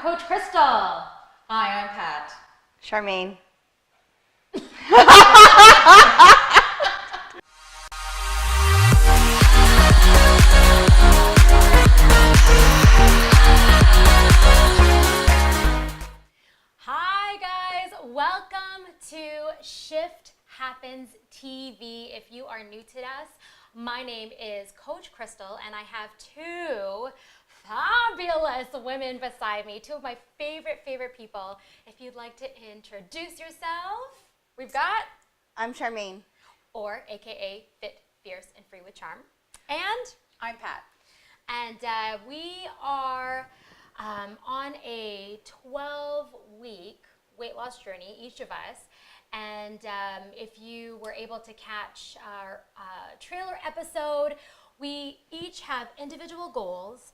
Coach Crystal. Hi, I'm Pat. Charmaine. Hi guys, welcome to Shift Happens TV. If you are new to us, my name is Coach Crystal and I have two fabulous women beside me, two of my favorite people. If you'd like to introduce yourself, we've got... I'm Charmaine. Or AKA Fit, Fierce, and Free with Charm. And... I'm Pat. And we are on a 12-week weight loss journey, each of us. And if you were able to catch our trailer episode, we each have individual goals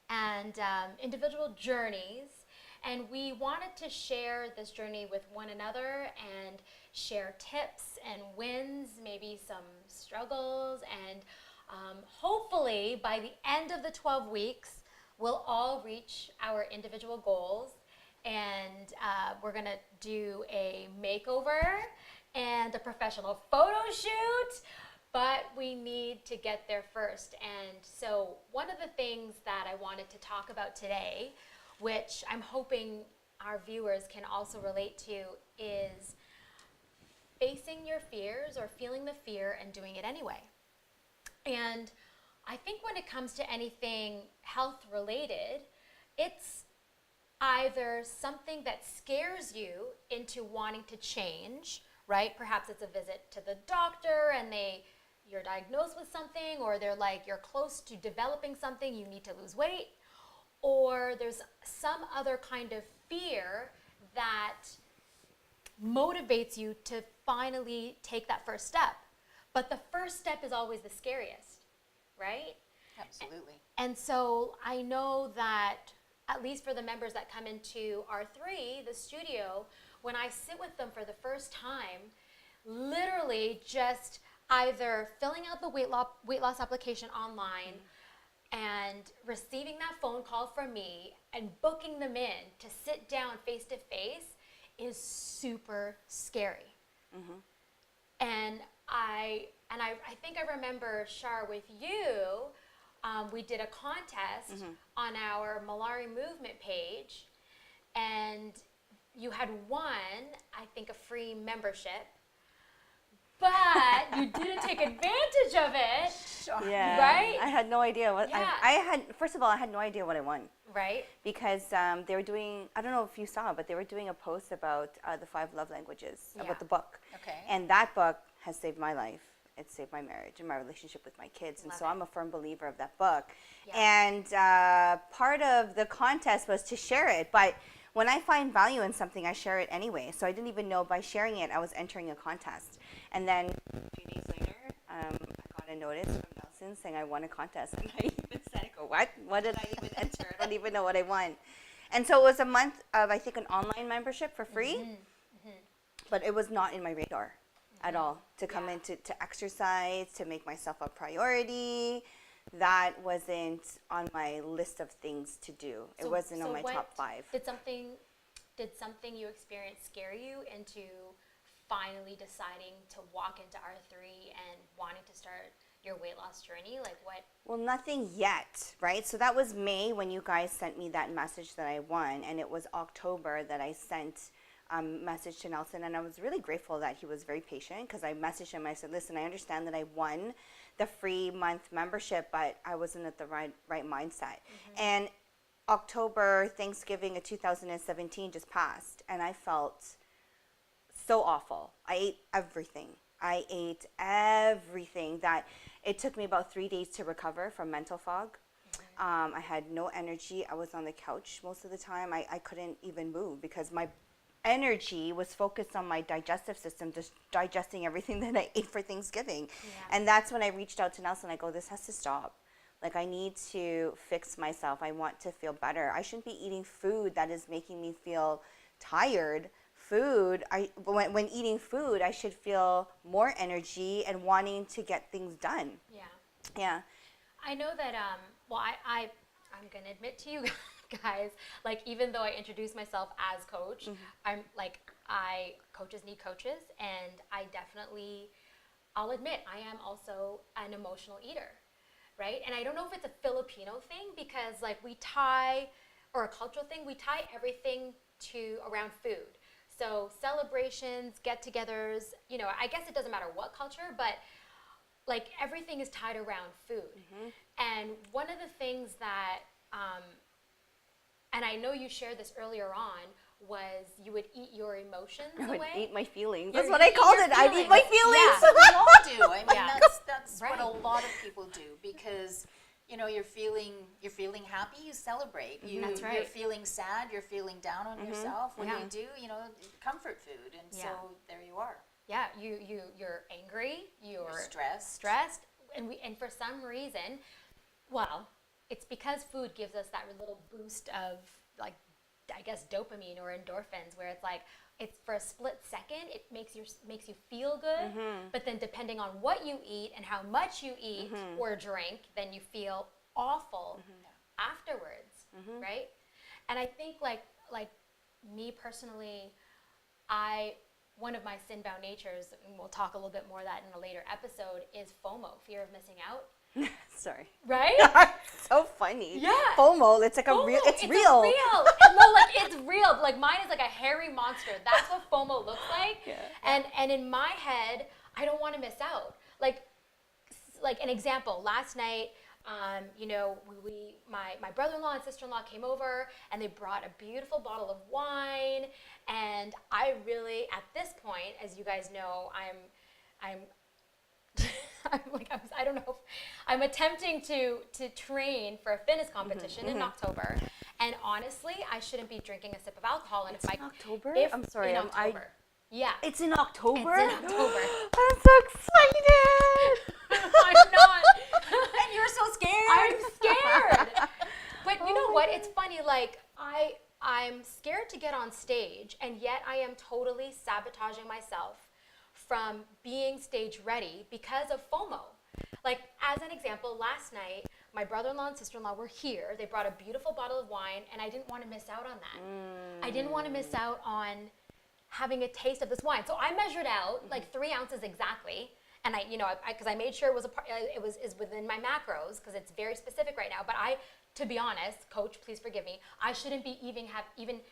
and individual journeys. And we wanted to share this journey with one another and share tips and wins, maybe some struggles, and hopefully by the end of the 12 weeks, we'll all reach our individual goals. And we're gonna do a makeover and a professional photo shoot, but we need to get there first. And so one of the things that I wanted to talk about today, which I'm hoping our viewers can also relate to, is facing your fears or feeling the fear and doing it anyway. And I think when it comes to anything health related, it's either something that scares you into wanting to change, right? Perhaps it's a visit to the doctor and you're diagnosed with something, or they're like, you're close to developing something, you need to lose weight, or there's some other kind of fear that motivates you to finally take that first step. But the first step is always the scariest, right? Absolutely. And so I know that, at least for the members that come into R3, the studio, when I sit with them for the first time, literally just either filling out the weight loss application online and receiving that phone call from me and booking them in to sit down face to face is super scary. Mm-hmm. And I think I remember, Shar, with you, we did a contest on our Malari Movement page, and you had won, I think, a free membership, but you didn't take advantage of it, Yeah. right? I had no idea what Yeah. First of all, I had no idea what I won. Right? Because they were doing, I don't know if you saw, but they were doing a post about the 5 love languages, Yeah. about the book. Okay. And that book has saved my life. It saved my marriage and my relationship with my kids. And Love so it. I'm a firm believer of that book. Yeah. And part of the contest was to share it. But when I find value in something, I share it anyway. So I didn't even know by sharing it, I was entering a contest. And then a few days later, I got a notice from Nelson saying I won a contest. And I even said, I go, what? What did I even enter? I don't even know what I won. And so it was a month of, I think, an online membership for free. But it was not in my radar at all to come in to exercise, to make myself a priority. That wasn't on my list of things to do. It wasn't on my top 5. Did something you experienced scare you into finally deciding to walk into R3 and wanting to start your weight loss journey? Like what? Well, nothing yet, right? So that was May when you guys sent me that message that I won, and it was October that I sent message to Nelson, and I was really grateful that he was very patient, because I messaged him. I said, listen, I understand that I won the free month membership, but I wasn't at the right mindset. And October, Thanksgiving of 2017 just passed, and I felt so awful. I ate everything that it took me about 3 days to recover from mental fog. I had no energy. I was on the couch most of the time. I couldn't even move because my energy was focused on my digestive system, just digesting everything that I ate for Thanksgiving. And that's when I reached out to Nelson. I go, this has to stop. Like, I need to fix myself. I want to feel better. I shouldn't be eating food that is making me feel tired. When eating food, I should feel more energy and wanting to get things done. Yeah. Yeah. I know that, I'm going to admit to you guys, like even though I introduce myself as coach, I'm like, coaches need coaches, and I'll admit, I am also an emotional eater, right? And I don't know if it's a Filipino thing because like or a cultural thing, we tie everything around food. So celebrations, get-togethers, I guess it doesn't matter what culture, but like everything is tied around food. And one of the things that, and I know you shared this earlier on, was you would eat your emotions I would away. eat my feelings. Yeah, That's what you I eat called your it. I'd eat feelings. my feelings. Yeah. We all do. I mean, Yeah. that's Right. what a lot of people do because you're feeling happy, you celebrate. That's You're right. feeling sad, you're feeling down on yourself. When Yeah. you do, comfort food, and so there you are. Yeah, you're angry, you're Stressed. and for some reason, well, it's because food gives us that little boost of like, I guess dopamine or endorphins, where it's like it's for a split second, it makes you feel good, but then depending on what you eat and how much you eat or drink, then you feel awful afterwards, right? And I think like me personally, one of my sin-bound natures, and we'll talk a little bit more of that in a later episode, is FOMO, fear of missing out. Sorry. Right? So funny. Yeah. FOMO. It's like FOMO, It's real. No, like it's real. Like mine is like a hairy monster. That's what FOMO looks like. Yeah. And in my head, I don't want to miss out. Like an example. Last night, my brother-in-law and sister-in-law came over, and they brought a beautiful bottle of wine. And I really, at this point, as you guys know, I'm I don't know if I'm attempting to train for a fitness competition in October, and honestly, I shouldn't be drinking a sip of alcohol. And It's in October? if I'm sorry. in October, yeah, It's in October? it's in October. I'm so excited. I'm not. And you're so scared. I'm scared. But you know what? It's funny. Like I'm scared to get on stage, and yet I am totally sabotaging myself from being stage ready because of FOMO. Like, as an example, last night, my brother-in-law and sister-in-law were here. They brought a beautiful bottle of wine, and I didn't want to miss out on that. I didn't want to miss out on having a taste of this wine. So I measured out like 3 ounces exactly, and because I made sure it was within my macros, because it's very specific right now. But to be honest, Coach, please forgive me, I shouldn't be even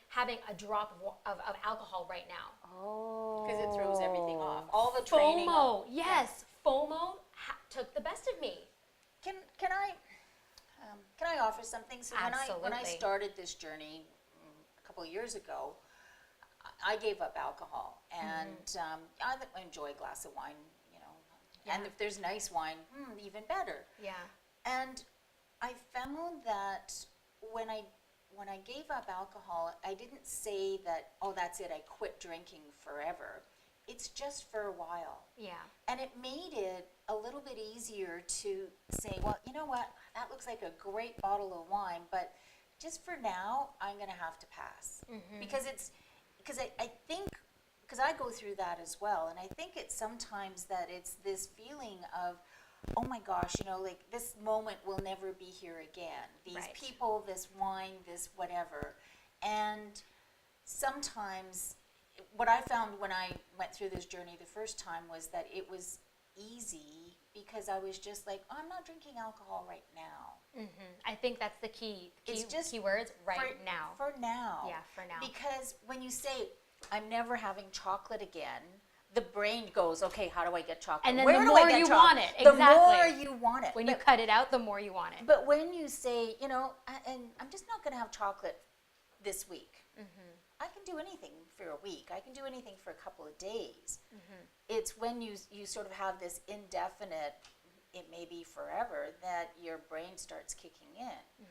having a drop of alcohol right now. Oh. Because it throws everything off. All the training. FOMO, yes, FOMO took the best of me. Can I offer something? So when I Absolutely. started this journey a couple of years ago, I gave up alcohol, and I enjoy a glass of wine, and if there's nice wine, even better. Yeah. And I found that when I gave up alcohol, I didn't say that, oh, that's it, I quit drinking forever. It's just for a while. Yeah. And it made it a little bit easier to say, well, you know what, that looks like a great bottle of wine, but just for now, I'm going to have to pass. Because I think, because I go through that as well, and I think it's sometimes that it's this feeling of, oh my gosh, like this moment will never be here again. These Right. people, this wine, this whatever. And sometimes what I found when I went through this journey the first time was that it was easy because I was just like, oh, I'm not drinking alcohol right now. I think that's the key words, now. For now. Yeah, for now. Because when you say, I'm never having chocolate again, the brain goes, okay, how do I get chocolate? And then Where the do I more get you chocolate? want it. The Exactly. more you want it. When you cut it out, the more you want it. But when you say, and I'm just not going to have chocolate this week. I can do anything for a week. I can do anything for a couple of days. It's when you sort of have this indefinite, it may be forever, that your brain starts kicking in.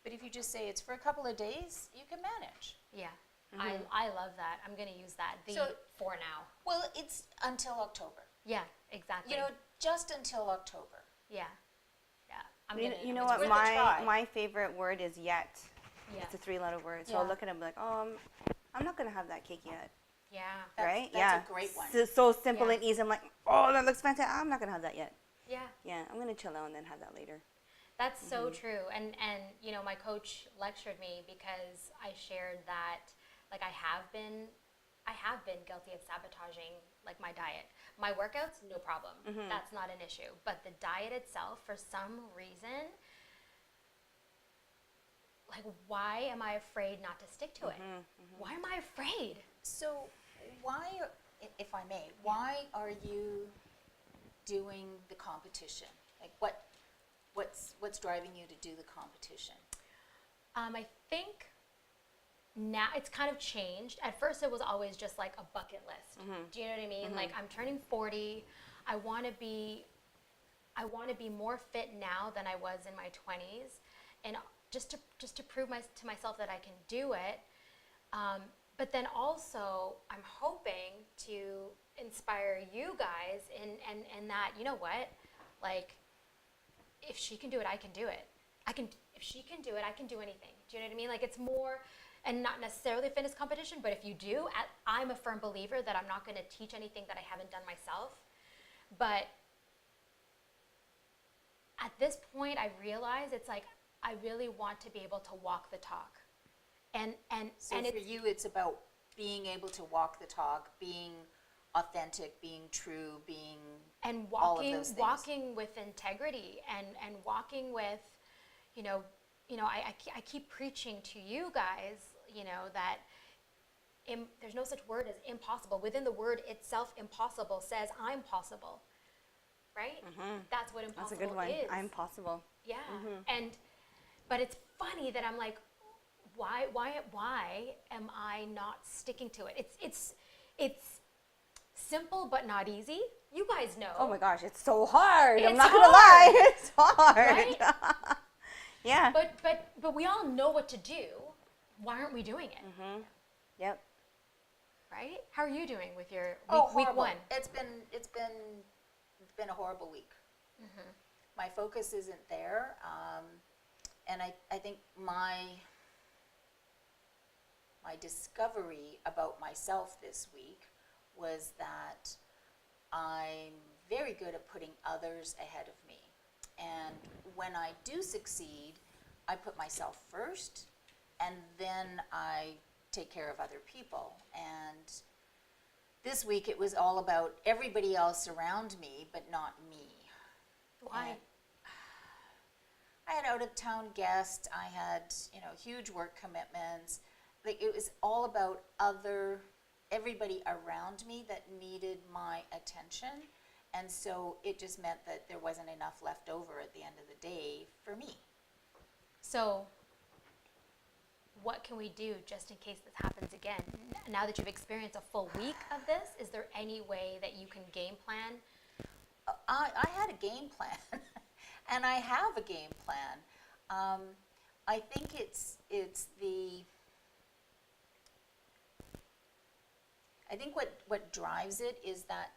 But if you just say it's for a couple of days, you can manage. Yeah. I love that. I'm going to use that. For now. Well, it's until October. Yeah, exactly. Just until October. Yeah. You know what? worth a try. My favorite word is yet. Yeah. It's a 3-letter word. So Yeah. I'll look at it and be like, oh, I'm not going to have that cake yet. Yeah. Right? That's a great one. So simple Yeah. and easy. I'm like, oh, that looks fantastic. I'm not going to have that yet. Yeah. Yeah, I'm going to chill out and then have that later. That's so true. And you know, my coach lectured me because I shared that like I have been guilty of sabotaging like my diet. My workouts, no problem. That's not an issue. But the diet itself, for some reason, like why am I afraid not to stick to it? Why am I afraid? So why, if I may, why are you doing the competition? Like what's driving you to do the competition? I think now it's kind of changed. At first, it was always just like a bucket list. Do you know what I mean? Like I'm turning 40. I want to be more fit now than I was in my 20s, and just to prove to myself that I can do it. But then also, I'm hoping to inspire you guys in that, you know what, like, if she can do it, I can do it. If she can do it, I can do anything. Do you know what I mean? Like, it's more, and not necessarily a fitness competition, but if you do, I'm a firm believer that I'm not going to teach anything that I haven't done myself. But at this point, I realize it's like, I really want to be able to walk the talk. So for you, it's about being able to walk the talk, being authentic, being true, being all of those things. Walking with integrity and walking with, I keep preaching to you guys, that there's no such word as impossible. Within the word itself, impossible says I'm possible, right? That's what impossible is. That's a good one. I'm possible. Yeah, but it's funny that I'm like, why am I not sticking to it? It's simple but not easy. You guys know. Oh my gosh, it's so hard. I'm It's not gonna lie, hard. it's hard. Right? Yeah. But we all know what to do. Why aren't we doing it? Yep. Right? How are you doing with your week horrible. one? It's been a horrible week. My focus isn't there, and I think my discovery about myself this week was that I'm very good at putting others ahead of me. And when I do succeed, I put myself first, and then I take care of other people. And this week it was all about everybody else around me, but not me. Why? And I had out-of-town guests. I had, huge work commitments. Like, it was all about everybody around me that needed my attention. And so it just meant that there wasn't enough left over at the end of the day for me. So what can we do just in case this happens again? Now that you've experienced a full week of this, is there any way that you can game plan? I had a game plan, and I have a game plan. I think I think what drives it is that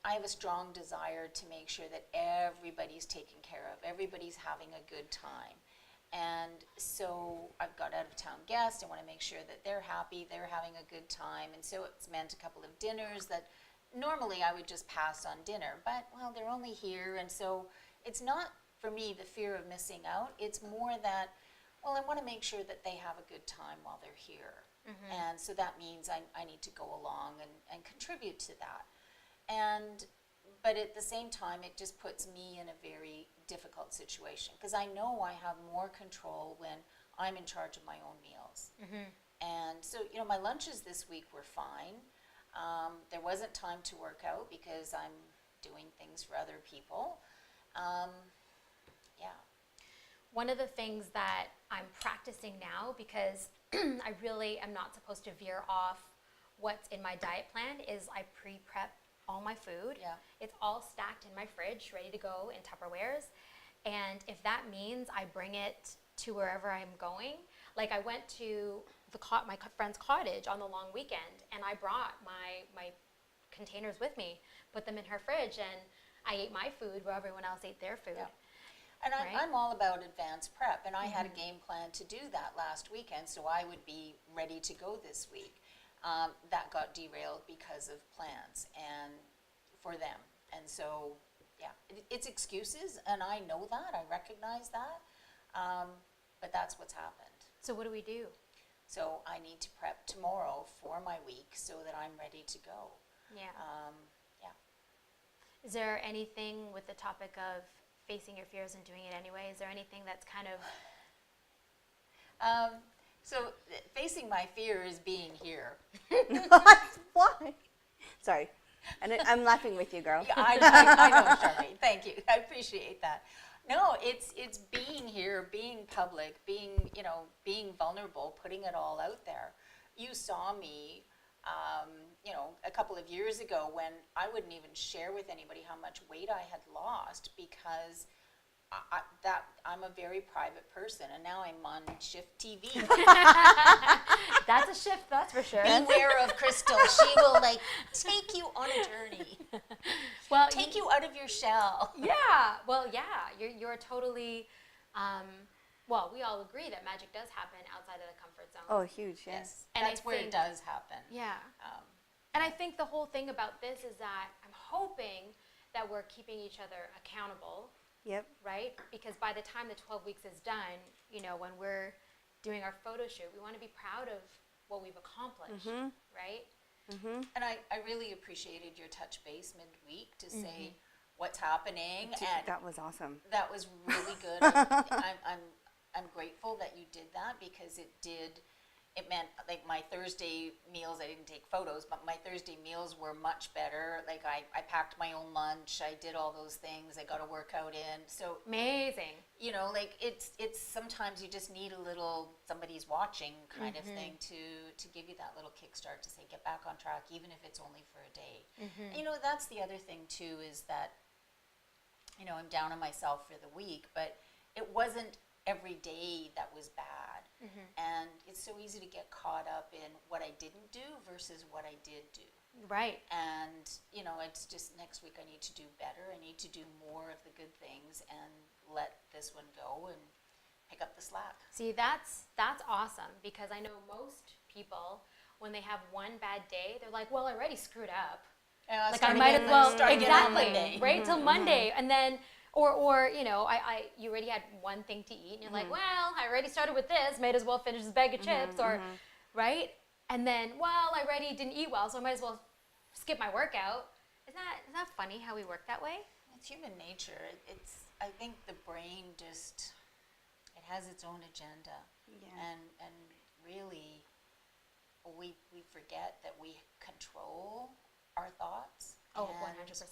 I have a strong desire to make sure that everybody's taken care of, everybody's having a good time. And so I've got out-of-town guests. I want to make sure that they're happy, they're having a good time. And so it's meant a couple of dinners that normally I would just pass on dinner. But, well, they're only here. And so it's not, for me, the fear of missing out. It's more that, well, I want to make sure that they have a good time while they're here. And so that means I need to go along and contribute to that. But at the same time, it just puts me in a very difficult situation because I know I have more control when I'm in charge of my own meals. And so, my lunches this week were fine. There wasn't time to work out because I'm doing things for other people. Yeah. One of the things that I'm practicing now, because I really am not supposed to veer off what's in my diet plan, is I pre-prep all my food. Yeah. It's all stacked in my fridge, ready to go in Tupperwares. And if that means I bring it to wherever I'm going, like I went to my friend's cottage on the long weekend, and I brought my containers with me, put them in her fridge, and I ate my food while everyone else ate their food. Yeah. And Right? I'm all about advanced prep, and I had a game plan to do that last weekend, so I would be ready to go this week. That got derailed because of plans and for them. And so It's excuses, and I know that, I recognize that, but that's what's happened. So what do we do? So I need to prep tomorrow for my week so that I'm ready to go. Yeah. Yeah. Is there anything with the topic of facing your fears and doing it anyway? Is there anything that's kind of... So facing my fear is being here. Why? Sorry. And I'm laughing with you, girl. Yeah, I know, Charmaine. Thank you. I appreciate that. No, it's being here, being public, being vulnerable, putting it all out there. You saw me, a couple of years ago when I wouldn't even share with anybody how much weight I had lost because I'm a very private person, and now I'm on Shift TV. That's a shift, that's for sure. Beware of Crystal. She will take you on a journey. Well, Take you out of your shell. Yeah. Well, yeah. You're totally. Well, we all agree that magic does happen outside of the comfort zone. Oh, huge, yeah. Yes, And that's where it does happen. Yeah. And I think the whole thing about this is that I'm hoping that we're keeping each other accountable. Yep. Right? Because by the time the 12 weeks is done, when we're doing our photo shoot, we want to be proud of what we've accomplished, right? Mm-hmm. And I really appreciated your touch base midweek to say what's happening. And That was awesome. that was really good. I'm grateful that you did that because it meant my Thursday meals, I didn't take photos, but my Thursday meals were much better. I packed my own lunch, I did all those things, I got a workout in. So Amazing. it's sometimes you just need a little somebody's watching kind of thing to give you that little kickstart to say get back on track, even if it's only for a day. That's the other thing too is that I'm down on myself for the week, but it wasn't every day that was bad. And it's so easy to get caught up in what I didn't do versus what I did do. Right. And, it's just next week I need to do better. I need to do more of the good things and let this one go and pick up the slack. See, that's awesome because I know most people, when they have one bad day, they're like, well, I already screwed up. I might as well, exactly, right till Monday. And then, or you already had one thing to eat and you're like, well, I already started with this, might as well finish this bag of chips right? And then, well, I already didn't eat well, so I might as well skip my workout. Isn't that funny how we work that way? It's human nature. I think the brain it has its own agenda. Yeah. And really, we forget that we control our thoughts. Oh, and 100%.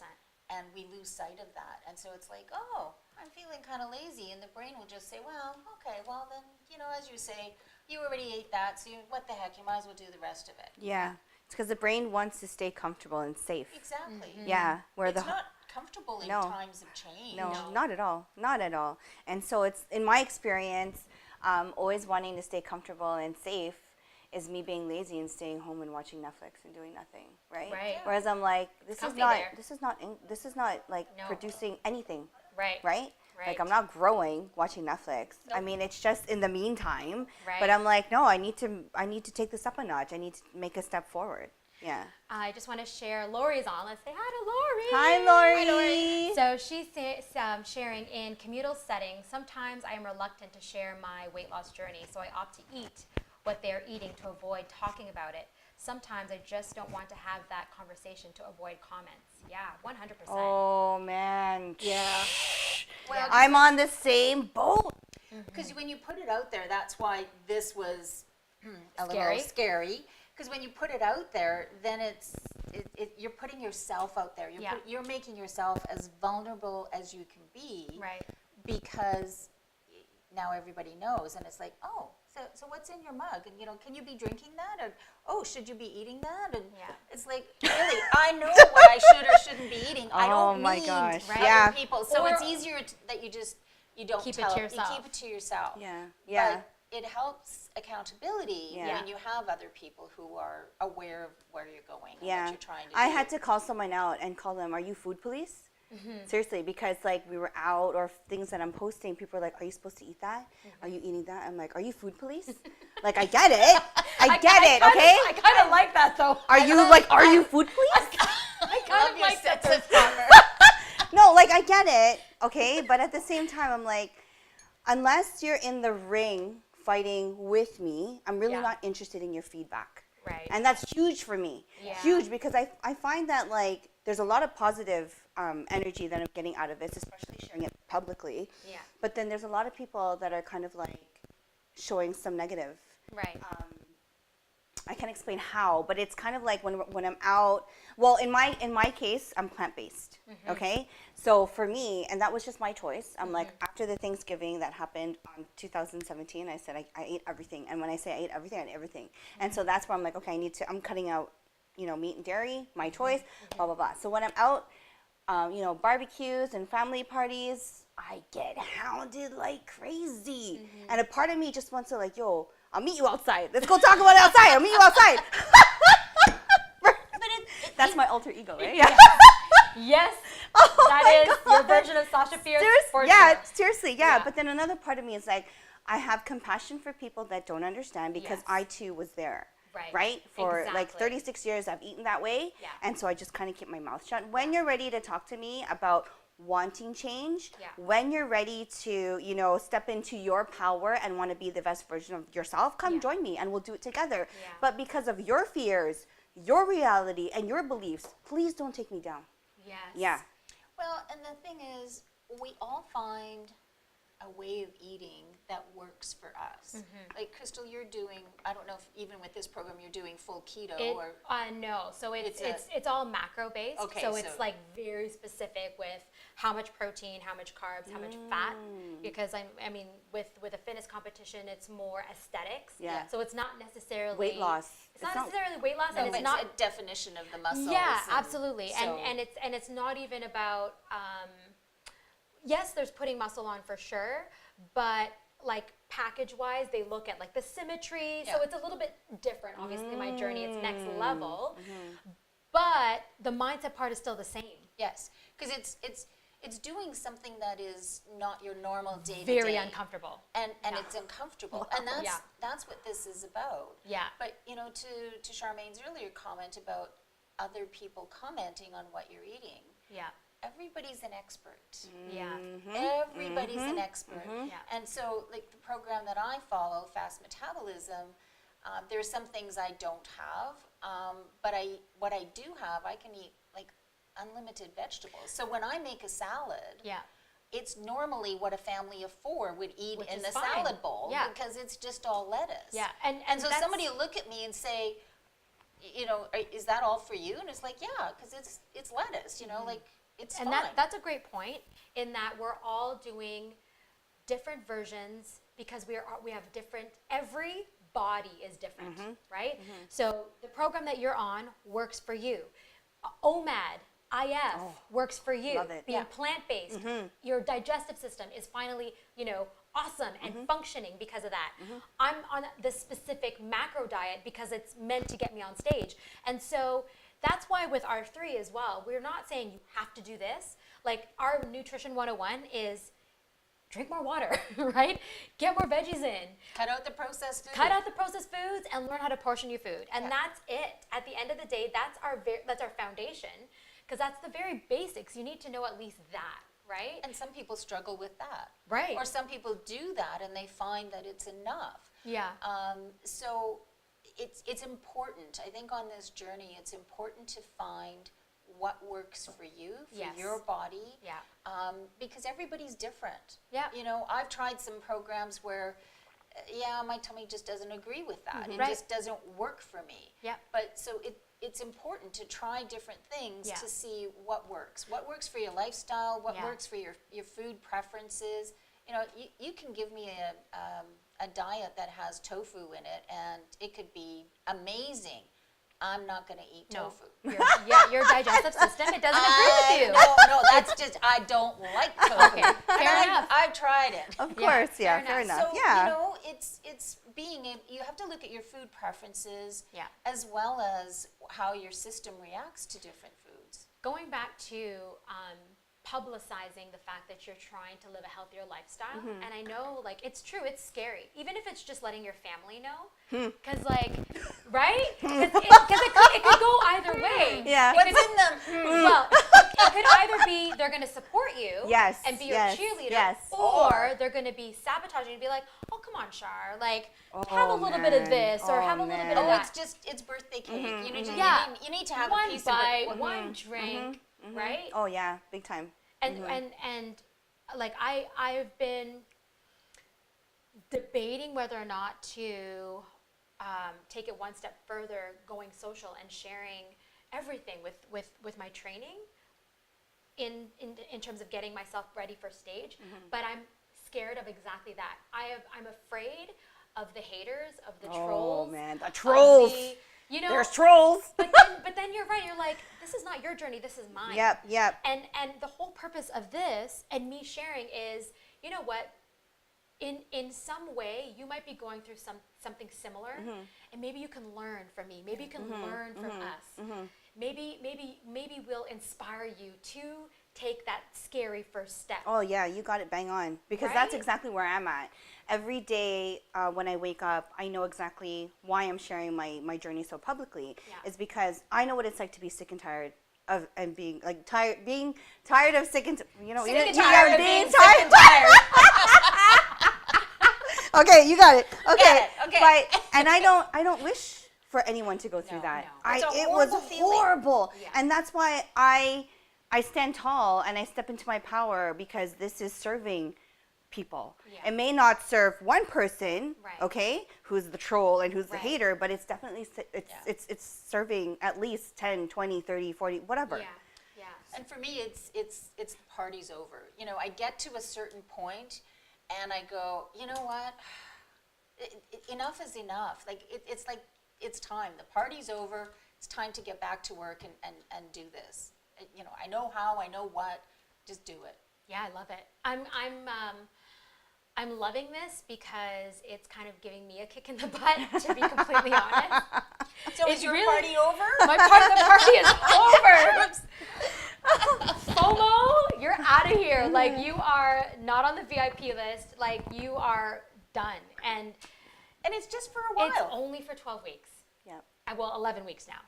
And we lose sight of that. And so it's like, oh, I'm feeling kind of lazy. And the brain will just say, well, okay, well then, as you say, you already ate that, so what the heck, you might as well do the rest of it. Yeah. It's because the brain wants to stay comfortable and safe. Exactly. Yeah. It's not comfortable in times of change. No, not at all. Not at all. And so it's, in my experience, always wanting to stay comfortable and safe is me being lazy and staying home and watching Netflix and doing nothing, right? Right. Yeah. Whereas I'm like, this is not like No. producing anything, Right. right? Right. Like I'm not growing watching Netflix. Nope. I mean, it's just in the meantime. Right. But I'm like, no, I need to take this up a notch. I need to make a step forward. Yeah. I just want to share Lori's on. Let's say hi to Lori. Hi, Lori. So she's sharing in communal settings. Sometimes I am reluctant to share my weight loss journey, so I opt to eat what they're eating to avoid talking about it. Sometimes I just don't want to have that conversation to avoid comments. Yeah, 100%. Oh man. Yeah. Well, I'm on the same boat. because when you put it out there, that's why this was a Scary. little scary. Because when you put it out there, then you're putting yourself out there. You're making yourself as vulnerable as you can be. Right. Because now everybody knows, and it's like, oh, so what's in your mug? And can you be drinking that? Or oh, should you be eating that? And it's like, really, I know what I should or shouldn't be eating. I don't my need gosh. other Yeah. people. So Or- it's easier that you don't Keep it tell to yourself. You keep it to yourself. Yeah. Yeah. But it helps accountability Yeah. when you have other people who are aware of where you're going and Yeah. what you're trying to do. I had to call someone out and call them, are you food police? Seriously, because we were out or things that I'm posting, people are like, are you supposed to eat that? Are you eating that? I'm like, are you food police? I get it. I get it, okay? I kind of like that though. Are you food police? I kind of like that. sense of humor. No, no, like I get it, okay, but at the same time, I'm like, unless you're in the ring fighting with me, I'm really not interested in your feedback. Right. And that's huge for me. Yeah. Huge, because I find that like there's a lot of positive energy that I'm getting out of this, especially sharing it publicly. Yeah. But then there's a lot of people that are kind of like showing some negative. Right. I can't explain how, but it's kind of like when I'm out. Well, in my case, I'm plant-based. Okay, so for me, and that was just my choice. I'm like, after the Thanksgiving that happened on 2017, I said I ate everything, and when I say I ate everything, I ate everything. And so that's where I'm like, okay, I'm cutting out, meat and dairy, my choice, blah blah blah. So when I'm out, barbecues and family parties, I get hounded like crazy, and a part of me just wants to like, yo, I'll meet you outside. Let's go talk about it outside. I'll meet you outside. That's my alter ego, right? Yeah. Yes. Oh That is your version of Sasha Fierce. Seriously. Yeah. But then another part of me is like, I have compassion for people that don't understand because I too was there. Right? For like 36 years, I've eaten that way. Yeah. And so I just kind of keep my mouth shut. When you're ready to talk to me about wanting change, when you're ready to, step into your power and want to be the best version of yourself, come join me and we'll do it together. Yeah. But because of your fears, your reality, and your beliefs, please don't take me down. Yes. Yeah. Well, and the thing is, we all find a way of eating that works for us. Like Crystal, you're doing, I don't know if even with this program you're doing full keto or no. So it's all macro based. Okay, so it's like very specific with how much protein, how much carbs, how much fat. Because I mean with a fitness competition it's more aesthetics. Yeah. So it's not necessarily weight loss. It's not necessarily weight loss, and it's not a definition of the muscles. Yeah, absolutely. So And it's not even about yes, there's putting muscle on for sure, but like package wise, they look at like the symmetry. So it's a little bit different. Obviously, my journey, it's next level, but the mindset part is still the same. yes, because it's doing something that is not your normal day to day. Very uncomfortable. And it's uncomfortable. And that's what this is about. Yeah. But to Charmaine's earlier comment about other people commenting on what you're eating. Yeah. Everybody's an expert. Yeah. Everybody's an expert. Yeah. And so, like the program that I follow, Fast Metabolism, there's some things I don't have, but what I do have, I can eat like unlimited vegetables. So when I make a salad, it's normally what a family of 4 would eat in the salad bowl because it's just all lettuce. Yeah. And so somebody will look at me and say, is that all for you? And it's like, yeah, because it's lettuce, like. It's and fine. that's a great point in that we're all doing different versions because we have different, every body is different, right? So the program that you're on works for you. OMAD, IF works for you. Love it. Being plant-based, your digestive system is finally, awesome and functioning because of that. I'm on this specific macro diet because it's meant to get me on stage. And so that's why with R3 as well, we're not saying you have to do this. Like our Nutrition 101 is drink more water, right? Get more veggies in. Cut out the processed food. Cut out the processed foods and learn how to portion your food. And that's it. At the end of the day, that's our foundation because that's the very basics. You need to know at least that, right? And some people struggle with that. Right. Or some people do that and they find that it's enough. Yeah. So it's important. I think on this journey, it's important to find what works for you, for your body. Yeah. Because everybody's different. Yeah. I've tried some programs where, my tummy just doesn't agree with that. It Right. just doesn't work for me. Yeah. But so it's important to try different things to see what works. What works for your lifestyle, what works for your food preferences. You can give me a diet that has tofu in it and it could be amazing. I'm not going to eat tofu. Your digestive system, it doesn't agree with you. No, that's just, I don't like tofu. Okay, fair enough. I've tried it. Of course, fair enough. So, Yeah. it's being able, you have to look at your food preferences as well as how your system reacts to different foods. Going back to publicizing the fact that you're trying to live a healthier lifestyle, and I know, like, it's true, it's scary, even if it's just letting your family know, because, like, right? Because it could go either way. Yeah. What's in them? Well, it could either be they're going to support support you Yes, and be your yes, cheerleader, yes. or they're going to be sabotaging and be like, oh, come on, Shar, like, have a Oh, little bit of man. this or Oh, have a little bit of Oh, that. it's birthday cake. Yeah. You need to have One a piece bite, of it. one drink, right? Oh yeah, big time. And like I've been debating whether or not to take it one step further, going social and sharing everything with my training in terms of getting myself ready for stage. But I'm scared of exactly that. I'm afraid of the haters, of the trolls. Oh man, the of trolls. you know, There's trolls. but then you're right. You're like, this is not your journey. This is mine. Yep. And the whole purpose of this and me sharing is, you know what? In some way, you might be going through something similar, and maybe you can learn from me. Maybe you can learn from us. Maybe we'll inspire you to take that scary first step. Oh yeah, you got it bang on. Because that's Right? exactly where I'm at. Every day when I wake up, I know exactly why I'm sharing my journey so publicly. Yeah. Is because I know what it's like to be sick and tired of and being like tired of sick and Sick and tired of being sick and tired. Okay, you got it. Okay. Okay. But and I don't wish for anyone to go through that. no. It's a It was horrible feeling. horrible. Yeah. And that's why I stand tall and I step into my power, because this is serving people. Yeah. It may not serve one person, Right. okay, who's the troll and who's the Right. hater, but it's definitely it's serving at least 10, 20, 30, 40, whatever. Yeah. And for me, it's the party's over. You know, I get to a certain point, and I go, you know what? Enough is enough. Like it's like it's time. The party's over. It's time to get back to work and do this. You know, I know how. I know what. Just do it. Yeah, I love it. I'm loving this because it's kind of giving me a kick in the butt, to be completely honest. So It's is your really- party over? My part of the party is over. FOMO, you're out of here. Like, you are not on the VIP list. Like, you are done. And And it's just for a while. it's only for 12 weeks. Yeah. Well, 11 weeks now.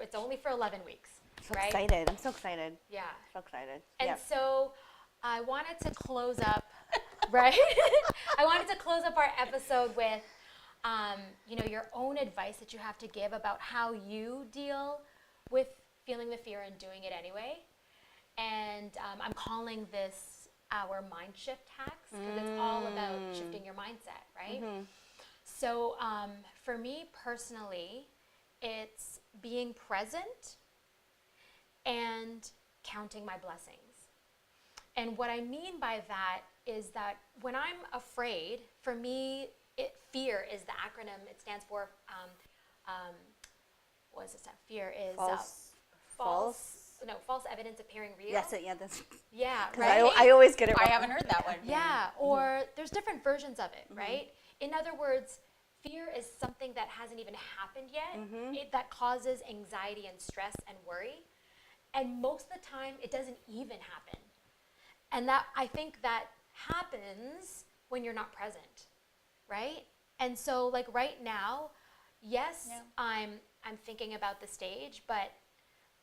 It's only for 11 weeks, So right? excited. I'm so excited. Yeah. So excited. And Yep. so I wanted to close up, right? I wanted to close up our episode with, your own advice that you have to give about how you deal with feeling the fear and doing it anyway. And I'm calling this our mind shift hacks, because it's all about shifting your mindset, right? So for me personally, it's being present and counting my blessings. And what I mean by that is that when I'm afraid, for me, fear is the acronym. It stands for, what does it stand? Fear is false evidence appearing real. Yes, yeah, that's Yeah, 'cause right. I always get it I wrong. haven't heard that one. Yeah, or there's different versions of it, right? In other words, fear is something that hasn't even happened yet, that causes anxiety and stress and worry. And most of the time, it doesn't even happen. And that, I think that happens when you're not present, right? And so, like, right now, yes, Yeah. I'm thinking about the stage, but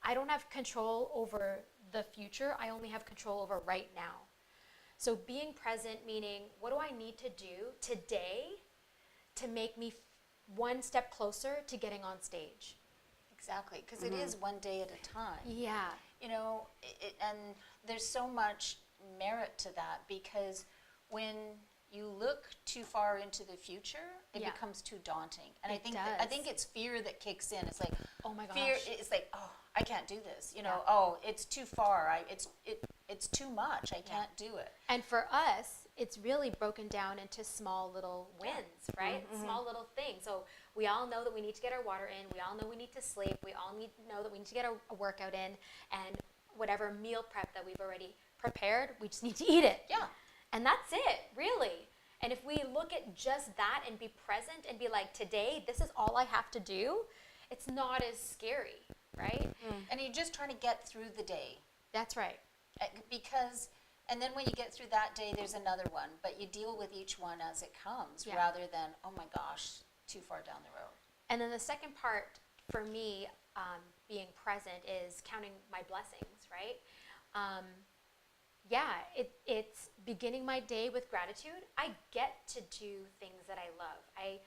I don't have control over the future. I only have control over right now. So being present, meaning, what do I need to do today to make me one step closer to getting on stage? Exactly, because it is one day at a time. Yeah. You know, and there's so much merit to that, because when you look too far into the future, it Yeah. becomes too daunting. And It I does. think it's fear that kicks in. It's like, Oh my fear. gosh. It's like, oh, I can't do this. You know, Yeah. oh, it's too far. It's too much. I can't do it. And for us, it's really broken down into small little wins, right? Small little things. So we all know that we need to get our water in. We all know we need to sleep. We all know that we need to get a workout in. And whatever meal prep that we've already prepared, we just need to eat it. Yeah. And that's it, really. And if we look at just that and be present and be like, today, this is all I have to do, it's not as scary, right? And you're just trying to get through the day. That's right. Because, and then when you get through that day, there's another one, but you deal with each one as it comes, Yeah. rather than, oh my gosh, too far down the road. And then the second part for me, being present, is counting my blessings, right? it's beginning my day with gratitude. I get to do things that I love.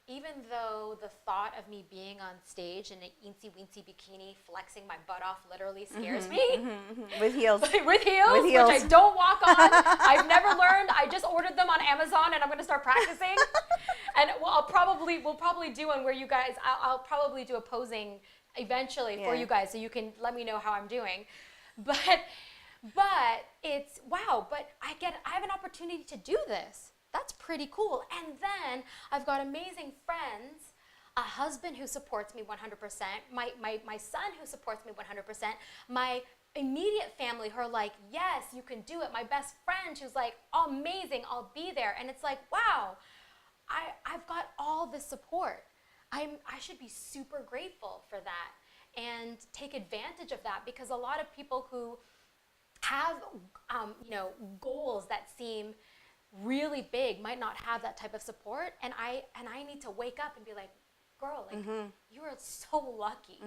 Even though the thought of me being on stage in an eensy-weensy bikini flexing my butt off literally scares me. With heels. With heels, which I don't walk on. I've never learned. I just ordered them on Amazon and I'm going to start practicing. And we'll probably do one where you guys, I'll probably do a posing eventually for you guys so you can let me know how I'm doing. But it's, wow, but I have an opportunity to do this. That's pretty cool. And then I've got amazing friends, a husband who supports me 100%, my son who supports me 100%, my immediate family who are like, yes, you can do it. My best friend who's like, oh, amazing, I'll be there. And it's like, wow, I've got all this support. I should be super grateful for that and take advantage of that, because a lot of people who have goals that seem really big might not have that type of support, and I need to wake up and be like, girl, like you are so lucky.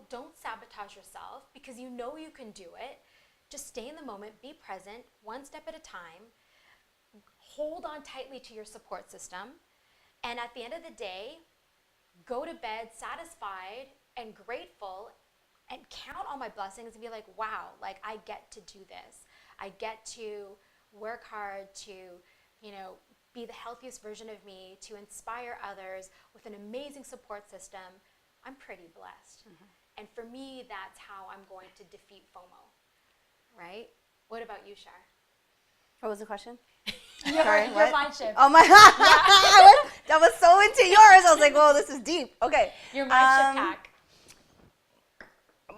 Don't sabotage yourself, because you can do it. Just stay in the moment, be present, one step at a time, hold on tightly to your support system, and at the end of the day, go to bed satisfied and grateful and count all my blessings and be like, wow, like I get to do this. I get to work hard to, be the healthiest version of me, to inspire others with an amazing support system. I'm pretty blessed. And for me, that's how I'm going to defeat FOMO, right? What about you, Shar? What was the question? Your mind shift. Oh my God. That was so into yours. I was like, whoa, this is deep. Okay. Your mind shift hack.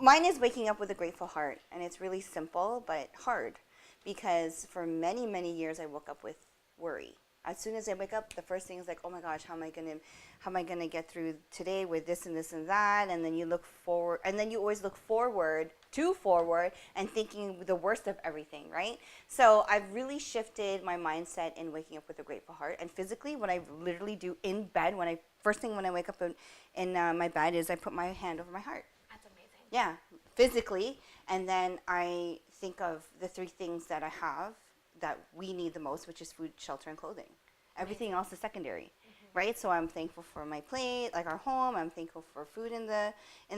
Mine is waking up with a grateful heart, and it's really simple but hard, because for many, many years I woke up with worry. As soon as I wake up, the first thing is like, oh my gosh, how am I gonna get through today with this and this and that? And then you look forward, and then you always look forward and thinking the worst of everything, right? So I've really shifted my mindset in waking up with a grateful heart. And physically, what I literally do in bed, first thing when I wake up in my bed, is I put my hand over my heart. That's amazing. Yeah, physically, and then I think of the three things that I have that we need the most, which is food, shelter, and clothing. Everything else is secondary, right? So I'm thankful for my plate, like our home. I'm thankful for food in the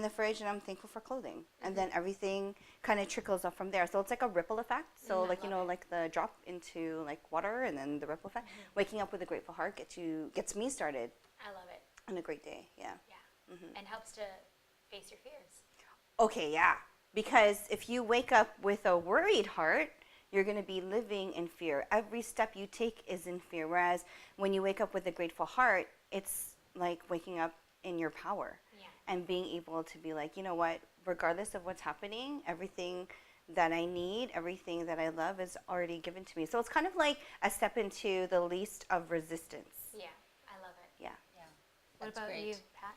fridge, and I'm thankful for clothing. And then everything kind of trickles up from there. So it's like a ripple effect. So like like the drop into like water, and then the ripple effect. Waking up with a grateful heart gets me started. I love it. On a great day. Yeah. Yeah. And helps to face your fears. Okay, yeah. Because if you wake up with a worried heart, you're going to be living in fear. Every step you take is in fear. Whereas when you wake up with a grateful heart, it's like waking up in your power. And being able to be like, you know what, regardless of what's happening, everything that I need, everything that I love is already given to me. So it's kind of like a step into the least of resistance. Yeah, I love it. Yeah. What about you, Pat?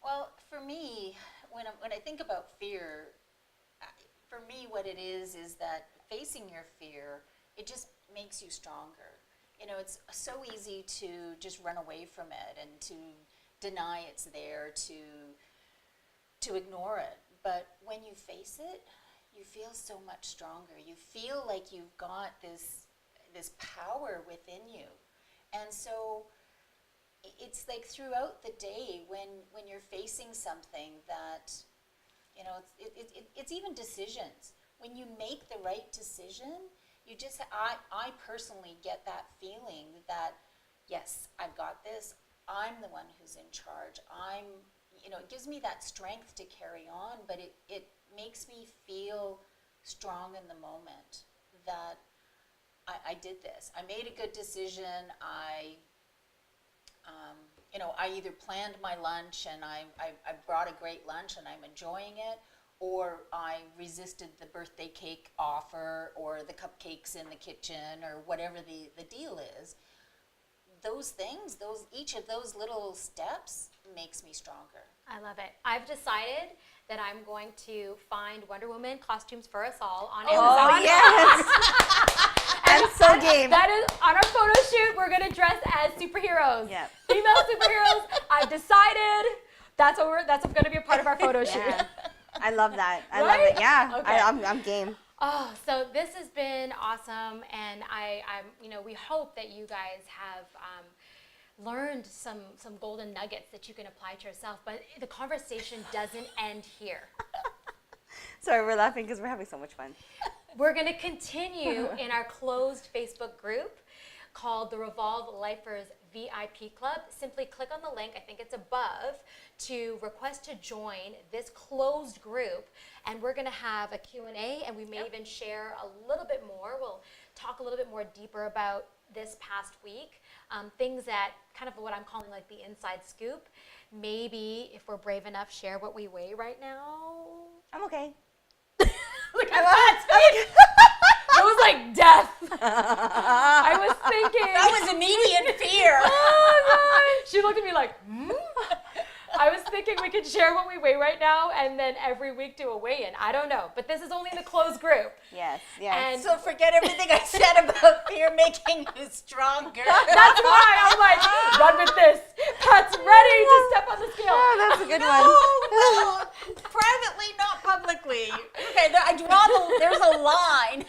Well, for me, when I think about fear, for me what it is that facing your fear, it just makes you stronger. It's so easy to just run away from it and to deny it's there, to ignore it. But when you face it, you feel so much stronger. You feel like you've got this power within you. And so it's like throughout the day when you're facing something that, it's even decisions. When you make the right decision, I personally get that feeling that, yes, I've got this. I'm the one who's in charge. It gives me that strength to carry on, but it makes me feel strong in the moment that I did this. I made a good decision. I either planned my lunch and I brought a great lunch and I'm enjoying it, or I resisted the birthday cake offer or the cupcakes in the kitchen or whatever the deal is. Those things, each of those little steps makes me stronger. I love it. I've decided that I'm going to find Wonder Woman costumes for us all on Amazon. Oh, yes! I'm so game. That is, on our photo shoot, we're going to dress as superheroes. Yep. Female superheroes. I've decided that's going to be a part of our photo shoot. I love that. I Right? love it. Yeah, Okay. I'm game. Oh, so this has been awesome, and we hope that you guys have learned some golden nuggets that you can apply to yourself. But the conversation doesn't end here. Sorry, we're laughing because we're having so much fun. We're going to continue in our closed Facebook group called the Revolve Lifers VIP Club. Simply click on the link, I think it's above, to request to join this closed group. And we're going to have a Q&A, and we may even share a little bit more. We'll talk a little bit more deeper about this past week. Things that kind of what I'm calling like the inside scoop. Maybe, if we're brave enough, share what we weigh right now. I'm okay. Look at that. It was like death. I was thinking. That was immediate fear. Oh, God. She looked at me like, I was thinking we could share what we weigh right now and then every week do a weigh-in. I don't know. But this is only the closed group. Yes. And So forget everything I said about fear making you stronger. that's why I'm like, run with this. Pat's ready to step on the scale. Oh, that's a good one. Well, privately, not publicly. Okay, there's a line.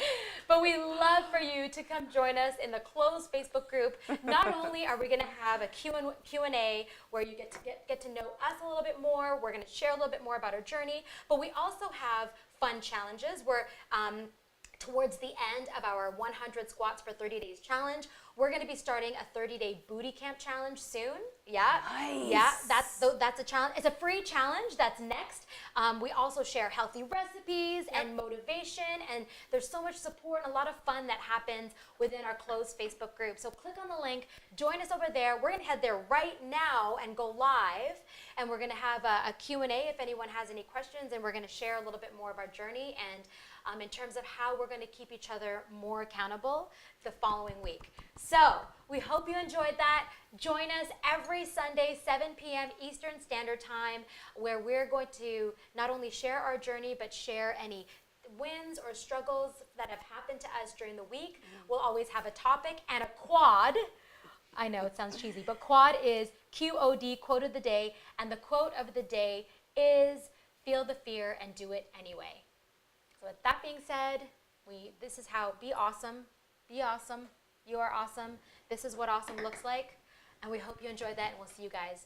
But we love for you to come join us in the closed Facebook group. Not only are we going to have a Q&A where you get to know us a little bit more, we're going to share a little bit more about our journey, but we also have fun challenges. We're towards the end of our 100 squats for 30 days challenge. We're going to be starting a 30-day booty camp challenge soon. Yeah. Nice. Yeah, that's a challenge. It's a free challenge. That's next. We also share healthy recipes and motivation, and there's so much support and a lot of fun that happens within our closed Facebook group. So click on the link, join us over there. We're going to head there right now and go live, and we're going to have a Q&A if anyone has any questions, and we're going to share a little bit more of our journey and in terms of how we're going to keep each other more accountable the following week. So we hope you enjoyed that. Join us every Sunday, 7 p.m. Eastern Standard Time, where we're going to not only share our journey, but share any wins or struggles that have happened to us during the week. We'll always have a topic and a quad. I know it sounds cheesy, but quad is QOD, quote of the day, and the quote of the day is feel the fear and do it anyway. So with that being said, this is how be awesome, you are awesome. This is what awesome looks like, and we hope you enjoyed that, and we'll see you guys